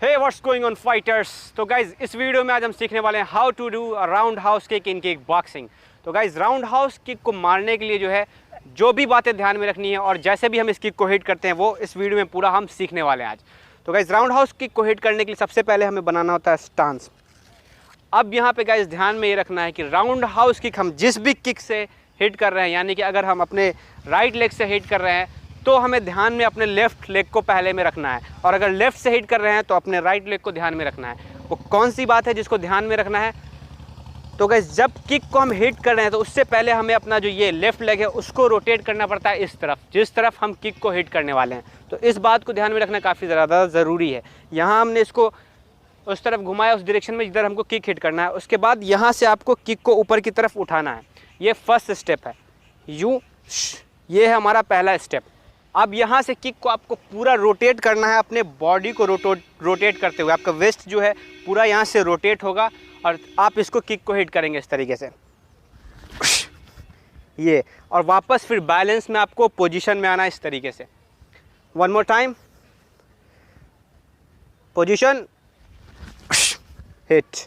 Hey what's going on fighters. तो guys इस video में आज हम सीखने वाले हैं how to do a roundhouse kick in kickboxing. तो गाइज राउंड हाउस किक को मारने के लिए जो है जो भी बातें ध्यान में रखनी है और जैसे भी हम इस किक को हिट करते हैं वो इस वीडियो में पूरा हम सीखने वाले हैं आज। तो गाइज राउंड हाउस किक को हिट करने के लिए सबसे पहले हमें बनाना होता है स्टांस। अब यहाँ पे गाइज ध्यान में ये रखना है कि राउंड हाउस किक हम जिस भी किक से हिट कर रहे हैं, यानी कि अगर हम अपने राइट लेग से हिट कर रहे हैं तो हमें ध्यान में अपने लेफ्ट लेग को पहले में रखना है, और अगर लेफ्ट से हिट कर रहे हैं तो अपने राइट लेग को ध्यान में रखना है। वो कौन सी बात है जिसको ध्यान में रखना है? तो गाइस जब किक को हम हिट कर रहे हैं तो उससे पहले हमें अपना जो ये लेफ्ट लेग है उसको रोटेट करना पड़ता है इस तरफ, जिस तरफ हम किक को हिट करने वाले हैं। तो इस बात को ध्यान में रखना काफ़ी ज़्यादा ज़रूरी है। यहाँ हमने इसको उस तरफ घुमाया, उस डायरेक्शन में जिधर हमको किक हिट करना है। उसके बाद यहाँ से आपको किक को ऊपर की तरफ उठाना है। ये फर्स्ट स्टेप है, यूँ, ये है हमारा पहला स्टेप। अब यहाँ से किक को आपको पूरा रोटेट करना है, अपने बॉडी को रोटेट करते हुए। आपका वेस्ट जो है पूरा यहाँ से रोटेट होगा और आप इसको किक को हिट करेंगे इस तरीके से, ये, और वापस फिर बैलेंस में आपको पोजीशन में आना इस तरीके से। One more time, position, hit,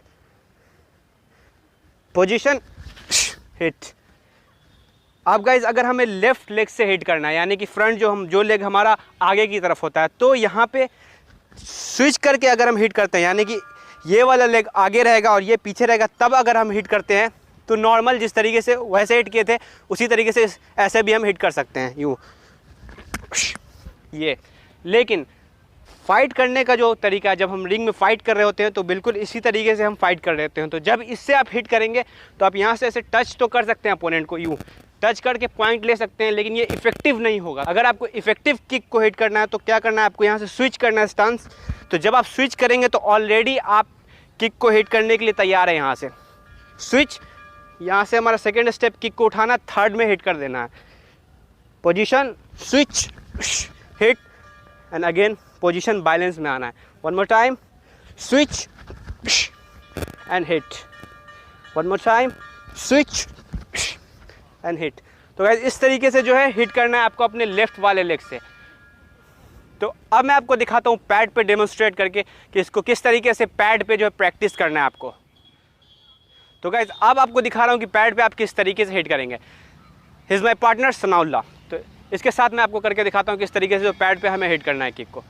position, hit. अब गाइज अगर हमें लेफ्ट लेग से हिट करना है, यानी कि फ्रंट जो लेग हमारा आगे की तरफ होता है, तो यहाँ पे स्विच करके अगर हम हिट करते हैं, यानी कि ये वाला लेग आगे रहेगा और ये पीछे रहेगा, तब अगर हम हिट करते हैं तो नॉर्मल जिस तरीके से वैसे हिट किए थे उसी तरीके से ऐसे भी हम हिट कर सकते हैं, यूँ, ये। लेकिन फाइट करने का जो तरीका है, जब हम रिंग में फाइट कर रहे होते हैं तो बिल्कुल इसी तरीके से हम फाइट कर रहे होते हैं। तो जब इससे आप हिट करेंगे तो आप यहाँ से ऐसे टच तो कर सकते हैं अपोनेंट को, यूँ टच करके पॉइंट ले सकते हैं, लेकिन ये इफेक्टिव नहीं होगा। अगर आपको इफेक्टिव किक को हिट करना है तो क्या करना है, आपको यहाँ से स्विच करना है स्टांस। तो जब आप स्विच करेंगे तो ऑलरेडी आप किक को हिट करने के लिए तैयार है। यहाँ से स्विच, यहाँ से हमारा सेकेंड स्टेप, किक को उठाना, थर्ड में हिट कर देना है। Position, switch, hit, and again position, balance में आना है। One more time, switch and hit, one more time, switch and hit. तो गाइस इस तरीके से जो है हिट करना है आपको अपने लेफ्ट वाले लेग से। तो अब मैं आपको दिखाता हूँ पैड पे डेमोन्स्ट्रेट करके कि इसको किस तरीके से पैड पे जो है प्रैक्टिस करना है आपको। तो गाइस अब आपको दिखा रहा हूँ कि पैड पे आप किस तरीके से हिट करेंगे। He is my partner Sanaullah. तो इसके साथ मैं आपको करके दिखाता हूँ किस तरीके से जो पैड पे हमें हिट करना है किक को।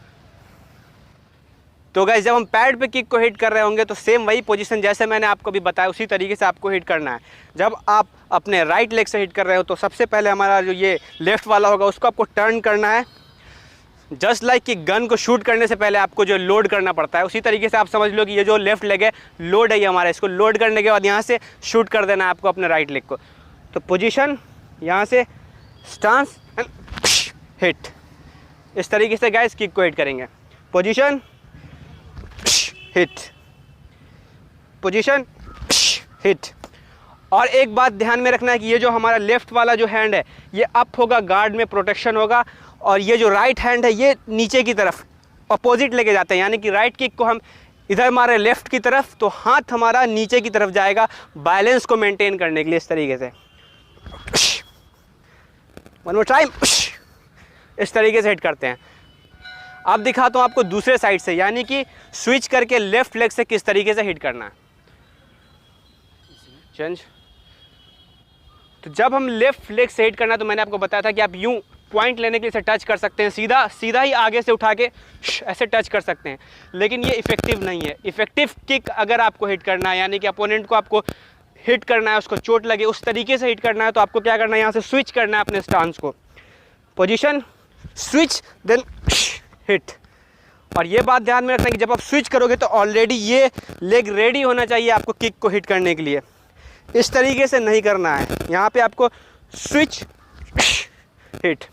तो गाइस जब हम पैड पे किक को हिट कर रहे होंगे तो सेम वही पोजीशन जैसे मैंने आपको भी बताया उसी तरीके से आपको हिट करना है। जब आप अपने राइट लेग से हिट कर रहे हो तो सबसे पहले हमारा जो ये लेफ्ट वाला होगा उसको आपको टर्न करना है। जस्ट लाइक कि गन को शूट करने से पहले आपको जो लोड करना पड़ता है, उसी तरीके से आप समझ लो कि ये जो लेफ्ट लेग है लोड है ये हमारा। इसको लोड करने के बाद यहाँ से शूट कर देना है आपको अपने राइट लेग को। तो पोजीशन, यहाँ से स्टांस एंड हिट, इस तरीके से गाइस किक को हिट करेंगे। Position, hit, position, hit. और एक बात ध्यान में रखना है कि ये जो हमारा लेफ्ट वाला जो हैंड है ये अप होगा, गार्ड में प्रोटेक्शन होगा, और ये जो राइट हैंड है ये नीचे की तरफ अपोजिट लेके जाते हैं। यानी कि राइट किक को हम इधर मारे लेफ्ट की तरफ तो हाथ हमारा नीचे की तरफ जाएगा बैलेंस को मेंटेन करने के लिए, इस तरीके से। वन मोर टाइम, इस तरीके से हिट करते हैं। अब दिखाता हूँ आपको दूसरे साइड से, यानी कि स्विच करके लेफ्ट लेग से किस तरीके से हिट करना है। चेंज। तो जब हम लेफ्ट लेग से हिट करना है तो मैंने आपको बताया था कि आप यूं पॉइंट लेने के लिए इसे टच कर सकते हैं, सीधा सीधा ही आगे से उठा के ऐसे टच कर सकते हैं, लेकिन ये इफेक्टिव नहीं है। इफेक्टिव किक अगर आपको हिट करना है, यानी कि अपोनेंट को आपको हिट करना है, उसको चोट लगे उस तरीके से हिट करना है, तो आपको क्या करना है, यहाँ से स्विच करना है अपने स्टांस को। Position, switch, then hit. और ये बात ध्यान में रखना कि जब आप स्विच करोगे तो ऑलरेडी ये लेग रेडी होना चाहिए आपको किक को हिट करने के लिए। इस तरीके से नहीं करना है, यहाँ पे आपको स्विच, हिट,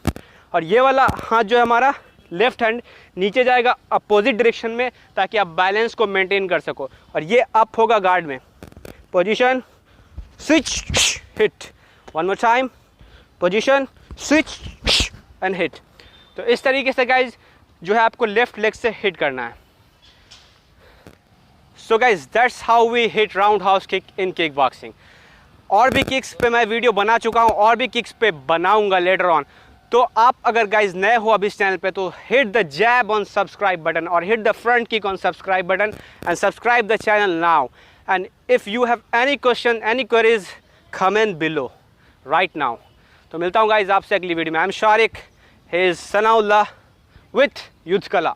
और ये वाला हाथ जो है हमारा लेफ्ट हैंड नीचे जाएगा अपोजिट डायरेक्शन में ताकि आप बैलेंस को मेंटेन कर सको, और ये अप होगा गार्ड में। Position, switch, hit, one more time, position, switch and hit. तो इस तरीके से गाइज जो है आपको लेफ्ट लेग से हिट करना है। So guys that's how we hit roundhouse kick in kickboxing. और भी किक्स पे मैं वीडियो बना चुका हूँ, और भी किक्स पे बनाऊंगा लेटर ऑन। तो आप अगर गाइज नए हो अभी इस चैनल पे तो hit the jab on subscribe button और hit the front kick on subscribe button and subscribe the channel now. And if you have any question any queries comment below right now. तो मिलता हूँ guys आपसे अगली video में। I am Shariq, he is Sanaullah with Yuddh कला।